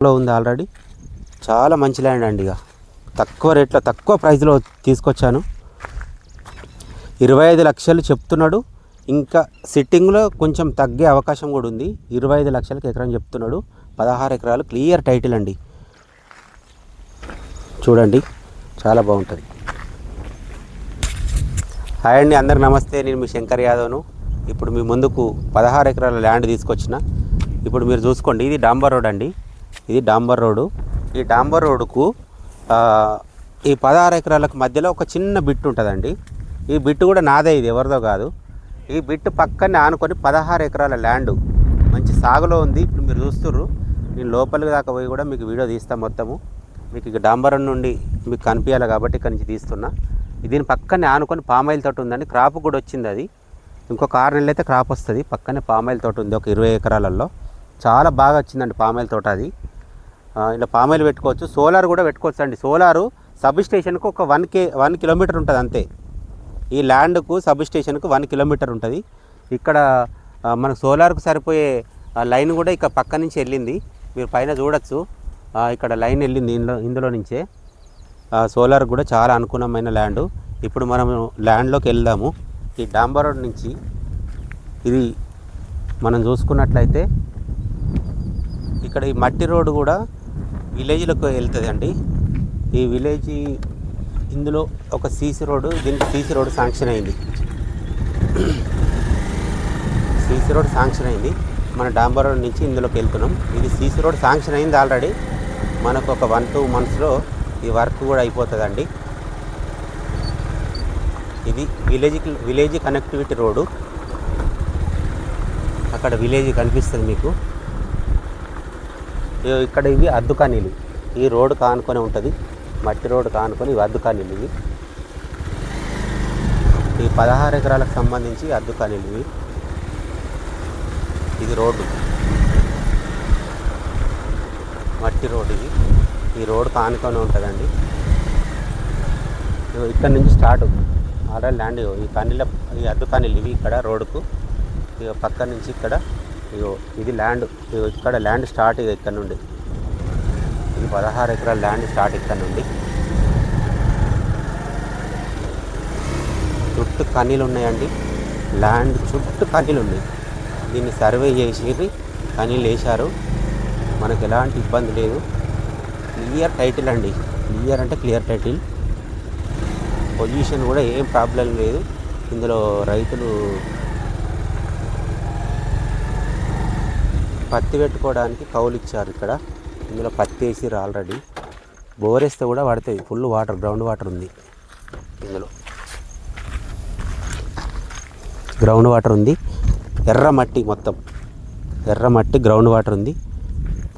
లో ఉంది ఆల్రెడీ. చాలా మంచి ల్యాండ్ అండి. ఇక తక్కువ రేట్లో తక్కువ ప్రైస్లో తీసుకొచ్చాను. 25 లక్షలు చెప్తున్నాడు. ఇంకా సిట్టింగ్లో కొంచెం తగ్గే అవకాశం కూడా ఉంది. 25 లక్షలకి ఎకరం చెప్తున్నాడు. 16 ఎకరాలు క్లియర్ టైటిల్ అండి. చూడండి, చాలా బాగుంటుంది. హాయ్ అండి, అందరికి నమస్తే. నేను మీ శంకర్ యాదవ్ను. ఇప్పుడు మీ ముందుకు 16 ఎకరాల ల్యాండ్ తీసుకొచ్చిన. ఇప్పుడు మీరు చూసుకోండి, ఇది డాంబర్ రోడ్ అండి. ఇది డాంబర్ రోడ్డు. ఈ డాంబర్ రోడ్డుకు ఈ 16 ఎకరాలకు మధ్యలో ఒక చిన్న బిట్ ఉంటుందండి. ఈ బిట్టు కూడా నాదే, ఇది ఎవరిదో కాదు. ఈ బిట్టు పక్కనే ఆనుకొని 16 ఎకరాల ల్యాండ్ మంచి సాగులో ఉంది. ఇప్పుడు మీరు చూస్తుర్రు. నేను లోపలికి దాకా పోయి కూడా మీకు వీడియో తీస్తాను మొత్తము. మీకు ఇక డాంబర్ రోడ్ నుండి మీకు కనిపించాలి కాబట్టి ఇక్కడి నుంచి తీస్తున్నా. దీని పక్కనే ఆనుకొని పామాయిల్ తోట ఉందండి. క్రాప్ కూడా వచ్చింది. అది ఇంకొక 6 నెలలు అయితే క్రాప్ వస్తుంది. పక్కనే పామాయిల్ తోట ఉంది, ఒక 20 ఎకరాలలో. చాలా బాగా వచ్చిందండి పామాయిల్ తోట. అది ఇలా పామాయిల్ పెట్టుకోవచ్చు, సోలార్ కూడా పెట్టుకోవచ్చు అండి. సోలారు సబ్ స్టేషన్కు ఒక 1 కిలోమీటర్ ఉంటుంది అంతే. ఈ ల్యాండ్కు సబ్ స్టేషన్కు 1 కిలోమీటర్ ఉంటుంది. ఇక్కడ మనకు సోలార్కు సరిపోయే లైన్ కూడా ఇక పక్క నుంచి వెళ్ళింది. మీరు పైన చూడొచ్చు, ఇక్కడ లైన్ వెళ్ళింది ఇందులో నుంచే. సోలార్ కూడా చాలా అనుకూలమైన ల్యాండ్. ఇప్పుడు మనం ల్యాండ్లోకి వెళ్దాము. ఈ డాంబర్ రోడ్ నుంచి ఇది మనం చూసుకున్నట్లయితే ఇక్కడ ఈ మట్టి రోడ్డు కూడా విలేజ్లకు వెళ్తుంది అండి. ఈ విలేజ్ ఇందులో ఒక సీసీ రోడ్డు, దీనికి సీసీ రోడ్డు శాంక్షన్ అయింది. సీసీ రోడ్ శాంక్షన్ అయింది. మన డాంబర్ రోడ్ నుంచి ఇందులోకి వెళ్తున్నాం. ఇది సీసీ రోడ్ శాంక్షన్ అయింది ఆల్రెడీ. మనకు ఒక 1-2 మంత్స్లో ఈ వర్క్ కూడా అయిపోతుందండి. ఇది విలేజ్ కనెక్టివిటీ రోడ్డు. అక్కడ విలేజ్ కనిపిస్తుంది మీకు. ఇక్కడ ఇవి అద్దుకానీలు. ఈ రోడ్డు కానుకొని ఉంటుంది, మట్టి రోడ్డు కానుకొని ఇవి అద్దుకానీలు. ఇవి ఈ 16 ఎకరాలకు సంబంధించి అద్దుకానీలు ఇవి. ఇది రోడ్డు, మట్టి రోడ్డు. ఇది ఈ రోడ్డు కానుకొని ఉంటుందండి. ఇక్కడ నుంచి స్టార్ట్ ఆల్రెడీ ల్యాండ్. ఈ కానీల ఈ అద్దుకానీలు ఇవి ఇక్కడ రోడ్డుకు. ఇక పక్క నుంచి ఇక్కడ ఇది ల్యాండ్. ఇక్కడ ల్యాండ్ స్టార్ట్ ఇక్కడ నుండి. ఇది 16 ఎకరాల ల్యాండ్ స్టార్ట్ ఇక్కడ నుండి. చుట్టూ కనీలు ఉన్నాయండి. ల్యాండ్ చుట్టూ కనీలు ఉన్నాయి. దీన్ని సర్వే చేసి కనీలు వేశారు. మనకు ఎలాంటి ఇబ్బంది లేదు. క్లియర్ టైటిల్ అండి. క్లియర్ అంటే క్లియర్ టైటిల్. పొజిషన్ కూడా ఏం ప్రాబ్లం లేదు. ఇందులో రైతులు పత్తి పెట్టుకోవడానికి కౌలు ఇచ్చారు. ఇక్కడ ఇందులో పత్తి వేసిర్రు ఆల్రెడీ. బోర్ వేస్తే కూడా పడుతుంది. ఫుల్ వాటర్, గ్రౌండ్ వాటర్ ఉంది ఇందులో. గ్రౌండ్ వాటర్ ఉంది. ఎర్రమట్టి, మొత్తం ఎర్రమట్టి, గ్రౌండ్ వాటర్ ఉంది.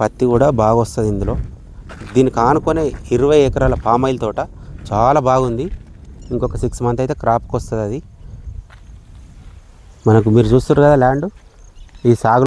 పత్తి కూడా బాగా వస్తుంది ఇందులో. దీనికి ఆనుకొనే 20 ఎకరాల పామాయిల్ తోట చాలా బాగుంది. ఇంకొక 6 మంత్ అయితే క్రాప్కి వస్తుంది అది. మనకు మీరు చూస్తారు కదా ల్యాండ్. ఈ సాగు